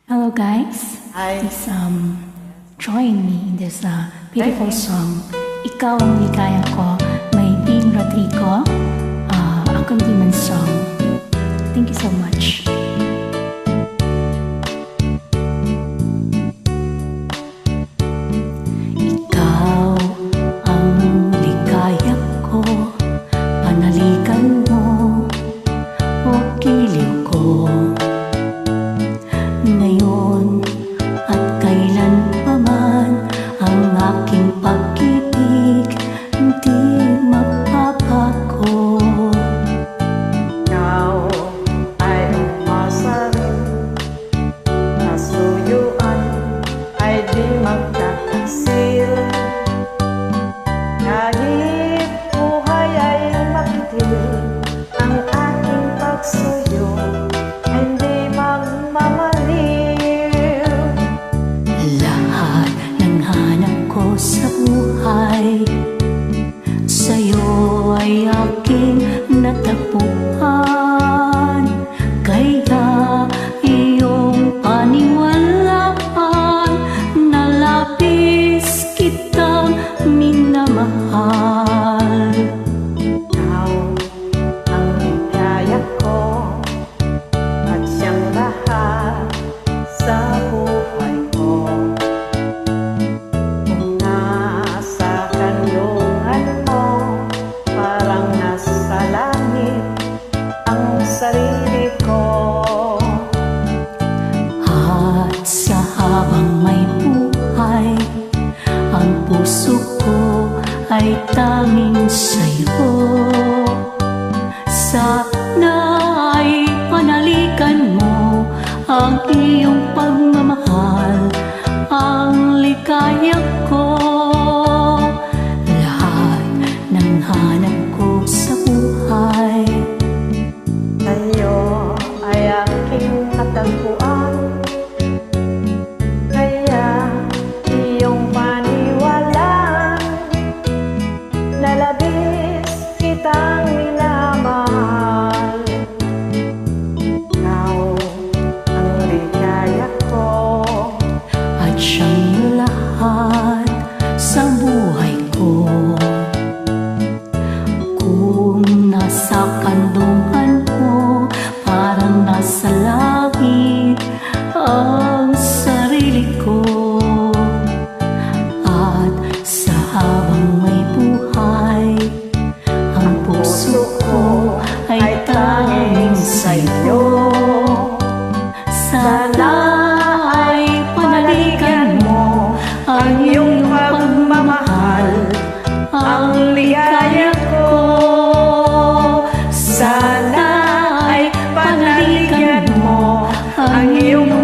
Hello guys, Hi. please join me in this beautiful song. Ikaw ang ligaya ko, may Dean Rodrigo, accompaniment song. Thank you so much. Ikaw ang ligaya ko, panaligan mo o giliw ko. Ngayon at kailan pa man ang aking pag-ibig di magbabago. Ikaw ay umasarin, kasuyuan ay di magkakasil. Kahit buhay ay makitil, ang aking pagsuyo ay di magmamaliw. Lahat ng hanap ko sa buhay sa'yo ay aking natagpuan. Kaya iyong paniwalaan na labis kitang minamahal. Ikaw ang hikayat ko at siyang lahat sa buhay ko. Kung nasa kanlungan mo, parang nasa langit ang sarili ko. At sa habang may buhay, ang puso ko ay tanging sa'yo. Sana ay panaligan mo ang iyong pagmamahal, ang ligaya ko. Lahat ng hanap ko sa buhay Sa'yo ay aking natagpuan. Kaya iyong paniwalaan na labis kitang minamahal. Ikaw ang ligaya ko. at siyang lahat sa buhay ko. Kung nasa kandungan mo, parang nasa langit ang sarili ko. At sa habang may buhay, ang puso ko ay tanging sa'yo. Sana ay panaligan mo ang iyong pagmamahal, ang ligaya ko. Sana ay panaligan mo ang iyong